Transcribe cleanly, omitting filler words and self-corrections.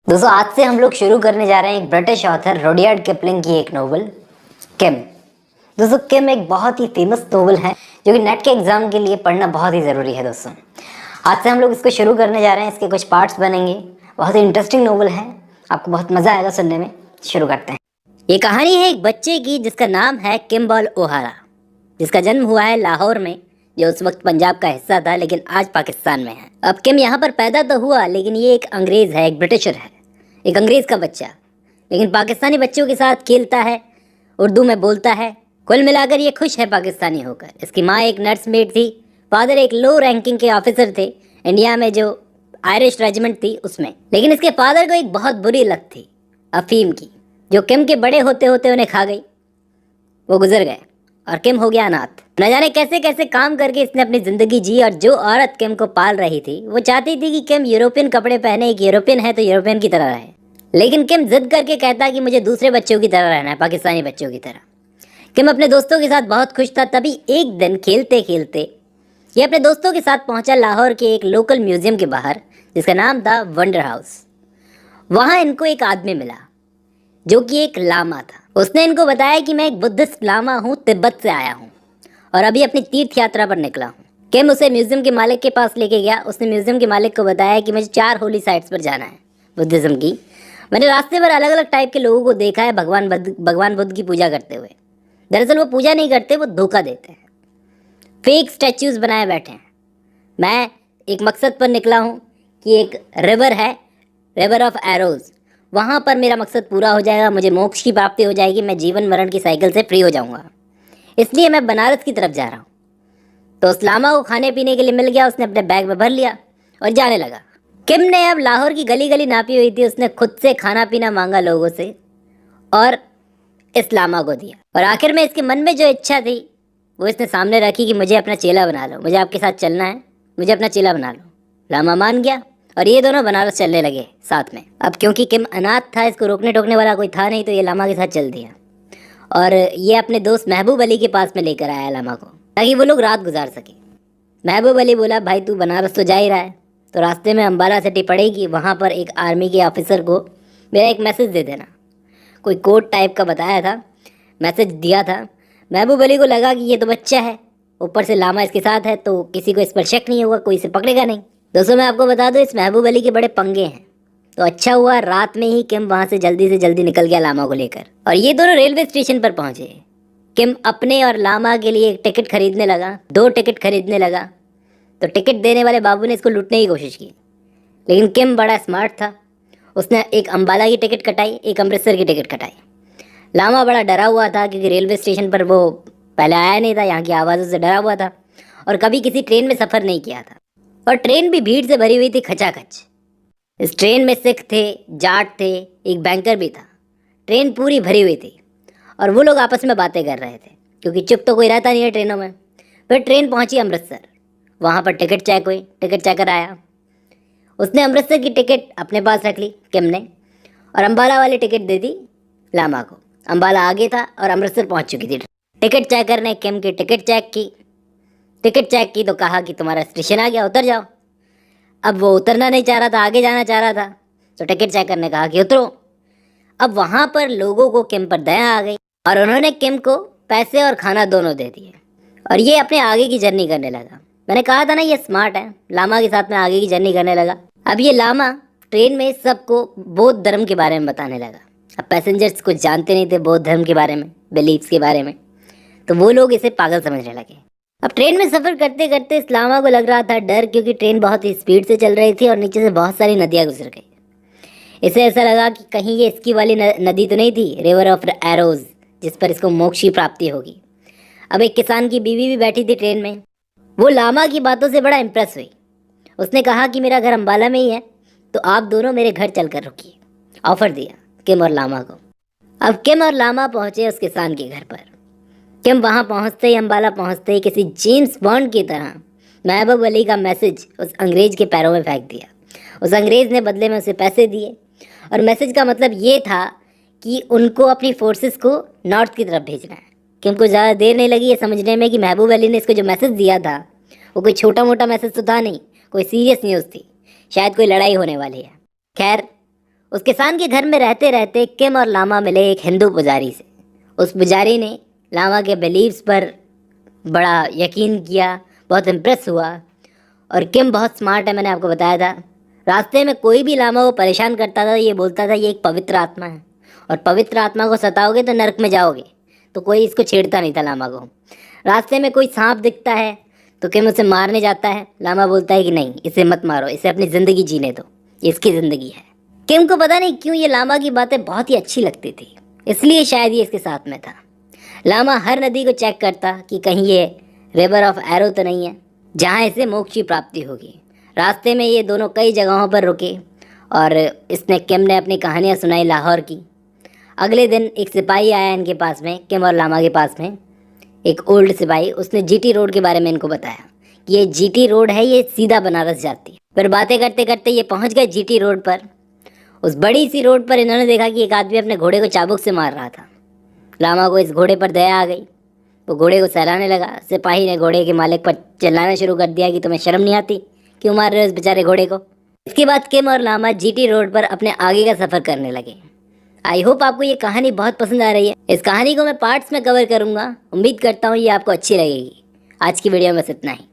दोस्तों आज से हम लोग शुरू करने जा रहे हैं एक ब्रिटिश ऑथर रुडयार्ड किपलिंग की एक नोवेल किम। दोस्तों किम एक बहुत ही फेमस नोवेल है जो कि नेट के एग्जाम के लिए पढ़ना बहुत ही ज़रूरी है। दोस्तों आज से हम लोग इसको शुरू करने जा रहे हैं। इसके कुछ पार्ट्स बनेंगे। बहुत ही इंटरेस्टिंग नोवेल है, आपको बहुत मज़ा आएगा सुनने में। शुरू करते हैं। ये कहानी है एक बच्चे की जिसका नाम है किम्बॉल ओहारा, जिसका जन्म हुआ है लाहौर में, जो उस वक्त पंजाब का हिस्सा था लेकिन आज पाकिस्तान में है। अब किम यहाँ पर पैदा तो हुआ लेकिन ये एक अंग्रेज़ है, एक ब्रिटिशर है, एक अंग्रेज़ का बच्चा, लेकिन पाकिस्तानी बच्चों के साथ खेलता है, उर्दू में बोलता है। कुल मिलाकर ये खुश है पाकिस्तानी होकर। इसकी माँ एक नर्स मेड थी, फादर एक लो रैंकिंग के ऑफिसर थे इंडिया में, जो आयरिश रेजिमेंट थी उसमें। लेकिन इसके फादर को एक बहुत बुरी लत थी अफीम की, जो किम के बड़े होते होते उन्हें खा गई। वो गुजर गए और किम हो गया अनाथ। न जाने कैसे कैसे काम करके इसने अपनी ज़िंदगी जी, और जो औरत किम को पाल रही थी वो चाहती थी कि किम यूरोपियन कपड़े पहने, एक यूरोपियन है तो यूरोपियन की तरह रहे। लेकिन किम जिद करके कहता कि मुझे दूसरे बच्चों की तरह रहना है, पाकिस्तानी बच्चों की तरह। किम अपने दोस्तों के साथ बहुत खुश था। तभी एक दिन खेलते खेलते ये अपने दोस्तों के साथ पहुंचा लाहौर के एक लोकल म्यूजियम के बाहर, जिसका नाम था वंडर हाउस। वहाँ इनको एक आदमी मिला जो कि एक लामा था। उसने इनको बताया कि मैं एक बुद्धिस्ट लामा हूँ, तिब्बत से आया हूँ और अभी अपनी तीर्थ यात्रा पर निकला हूँ। किम उसे म्यूजियम के मालिक के पास लेके गया। उसने म्यूजियम के मालिक को बताया कि मुझे 4 होली साइट्स पर जाना है बुद्धिज़्म की। मैंने रास्ते पर अलग अलग टाइप के लोगों को देखा है भगवान बुद्ध की पूजा करते हुए। दरअसल वो पूजा नहीं करते, वो धोखा देते हैं, फेक स्टैच्यूज बनाए बैठे हैं। मैं एक मकसद पर निकला हूँ कि एक रिवर है, रिवर ऑफ एरोज, वहाँ पर मेरा मकसद पूरा हो जाएगा, मुझे मोक्ष की प्राप्ति हो जाएगी, मैं जीवन मरण की साइकिल से फ्री हो जाऊँगा, इसलिए मैं बनारस की तरफ जा रहा हूँ। तो उस लामा को खाने पीने के लिए मिल गया। उसने अपने बैग में भर लिया और जाने लगा। किम ने अब लाहौर की गली गली नापी हुई थी। उसने खुद से खाना पीना मांगा लोगों से और इस लामा को दिया। और आखिर में इसके मन में जो इच्छा थी वो इसने सामने रखी कि मुझे अपना चेला बना लो, मुझे आपके साथ चलना है, मुझे अपना चेला बना लो। लामा मान गया और ये दोनों बनारस चलने लगे साथ में। अब क्योंकि किम अनाथ था, इसको रोकने टोकने वाला कोई था नहीं, तो ये लामा के साथ चल दिया और ये अपने दोस्त महबूब अली के पास में लेकर आया लामा को, ताकि वो लोग रात गुजार सके। महबूब अली बोला, भाई तू बनारस तो जा ही रहा है तो रास्ते में अम्बाला सिटी पड़ेगी, वहाँ पर एक आर्मी के ऑफिसर को मेरा एक मैसेज दे देना। कोई कोड टाइप का बताया था, मैसेज दिया था। महबूब अली को लगा कि ये तो बच्चा है, ऊपर से लामा इसके साथ है, तो किसी को इस पर शक नहीं होगा, कोई इसे पकड़ेगा नहीं। दोस्तों मैं आपको बता दूं, इस महबूब अली के बड़े पंगे हैं। तो अच्छा हुआ रात में ही किम वहाँ से जल्दी निकल गया लामा को लेकर, और ये दोनों रेलवे स्टेशन पर पहुँचे। किम अपने और लामा के लिए एक टिकट खरीदने लगा, 2 टिकट खरीदने लगा। तो टिकट देने वाले बाबू ने इसको लूटने की कोशिश की, लेकिन किम बड़ा स्मार्ट था। उसने एक अम्बाला की टिकट कटाई, एक अमृतसर की टिकट कटाई। लामा बड़ा डरा हुआ था क्योंकि रेलवे स्टेशन पर वो पहले आया नहीं था, यहाँ की आवाज़ों से डरा हुआ था और कभी किसी ट्रेन में सफ़र नहीं किया था। और ट्रेन भी भीड़ से भरी हुई थी खचाखच। इस ट्रेन में सिख थे, जाट थे, एक बैंकर भी था। ट्रेन पूरी भरी हुई थी और वो लोग आपस में बातें कर रहे थे क्योंकि चुप तो कोई रहता नहीं है ट्रेनों में। फिर ट्रेन पहुंची अमृतसर, वहाँ पर टिकट चेक हुई, टिकट चेकर आया। उसने अमृतसर की टिकट अपने पास रख ली किम ने, और अम्बाला वाली टिकट दे दी लामा को। अम्बाला आगे था और अमृतसर पहुंच चुकी थी। टिकट चेकर ने किम की टिकट चेक की। टिकट चेक की तो कहा कि तुम्हारा स्टेशन आ गया, उतर जाओ। अब वो उतरना नहीं चाह रहा था, आगे जाना चाह रहा था, तो टिकट चेकर ने कहा कि उतरो। अब वहाँ पर लोगों को किम पर दया आ गई और उन्होंने किम को पैसे और खाना दोनों दे दिए और ये अपने आगे की जर्नी करने लगा। मैंने कहा था ना ये स्मार्ट है, लामा के साथ में आगे की जर्नी करने लगा। अब ये लामा ट्रेन में सबको बौद्ध धर्म के बारे में बताने लगा। अब पैसेंजर्स कुछ जानते नहीं थे बौद्ध धर्म के बारे में, बिलीफ्स के बारे में, तो वो लोग इसे पागल समझने लगे। अब ट्रेन में सफ़र करते करते इस लामा को लग रहा था डर, क्योंकि ट्रेन बहुत ही स्पीड से चल रही थी और नीचे से बहुत सारी नदियाँ गुजर गई। इसे ऐसा लगा कि कहीं ये इसकी वाली नदी तो नहीं थी, रिवर ऑफ एरोज, जिस पर इसको मोक्ष की प्राप्ति होगी। अब एक किसान की बीवी भी बैठी थी ट्रेन में। वो लामा की बातों से बड़ा इम्प्रेस हुई। उसने कहा कि मेरा घर अम्बाला में ही है, तो आप दोनों मेरे घर चल कर रुकिए। ऑफ़र दिया किम और लामा को। अब किम और लामा पहुँचे उस किसान के घर पर। किम वहाँ पहुँचते ही, अम्बाला पहुँचते ही किसी जेम्स बॉन्ड की तरह महबूब अली का मैसेज उस अंग्रेज़ के पैरों में फेंक दिया। उस अंग्रेज़ ने बदले में उसे पैसे दिए और मैसेज का मतलब ये था कि उनको अपनी फोर्सेस को नॉर्थ की तरफ भेजना है। किम को ज़्यादा देर नहीं लगी ये समझने में कि महबूब अली ने इसको जो मैसेज दिया था वो कोई छोटा मोटा मैसेज तो था नहीं, कोई सीरियस न्यूज़ थी, शायद कोई लड़ाई होने वाली है। खैर उस किसान के घर में रहते रहते किम और लामा मिले एक हिंदू पुजारी से। उस पुजारी ने लामा के बिलीव्स पर बड़ा यकीन किया, बहुत इम्प्रेस हुआ। और किम बहुत स्मार्ट है, मैंने आपको बताया था। रास्ते में कोई भी लामा को परेशान करता था, ये बोलता था ये एक पवित्र आत्मा है और पवित्र आत्मा को सताओगे तो नरक में जाओगे। तो कोई इसको छेड़ता नहीं था लामा को। रास्ते में कोई सांप दिखता है तो किम उसे मारने जाता है। लामा बोलता है कि नहीं, इसे मत मारो, इसे अपनी ज़िंदगी जीने दो, ये इसकी ज़िंदगी है। किम को पता नहीं क्यों ये लामा की बातें बहुत ही अच्छी लगती थी, इसलिए शायद ये इसके साथ में था। लामा हर नदी को चेक करता कि कहीं ये रिवर ऑफ एरो तो नहीं है जहाँ इसे मोक्ष की प्राप्ति होगी। रास्ते में ये दोनों कई जगहों पर रुके और इसने किम ने अपनी कहानियाँ सुनाई लाहौर की। अगले दिन एक सिपाही आया इनके पास में, किम और लामा के पास में एक ओल्ड सिपाही। उसने जीटी रोड के बारे में इनको बताया कि ये जीटी रोड है, ये सीधा बनारस जाती है। फिर बातें करते करते ये पहुंच गए जीटी रोड पर। उस बड़ी सी रोड पर इन्होंने देखा कि एक आदमी अपने घोड़े को चाबुक से मार रहा था। लामा को इस घोड़े पर दया आ गई, वो घोड़े को सहलाने लगा। सिपाही ने घोड़े के मालिक पर चिल्लाना शुरू कर दिया कि तुम्हें शर्म नहीं आती, क्यों मार रहे हो इस बेचारे घोड़े को। इसके बाद किम और लामा जीटी रोड पर अपने आगे का सफ़र करने लगे। आई होप आपको ये कहानी बहुत पसंद आ रही है। इस कहानी को मैं पार्ट्स में कवर करूँगा, उम्मीद करता हूँ ये आपको अच्छी लगेगी। आज की वीडियो में बस इतना ही।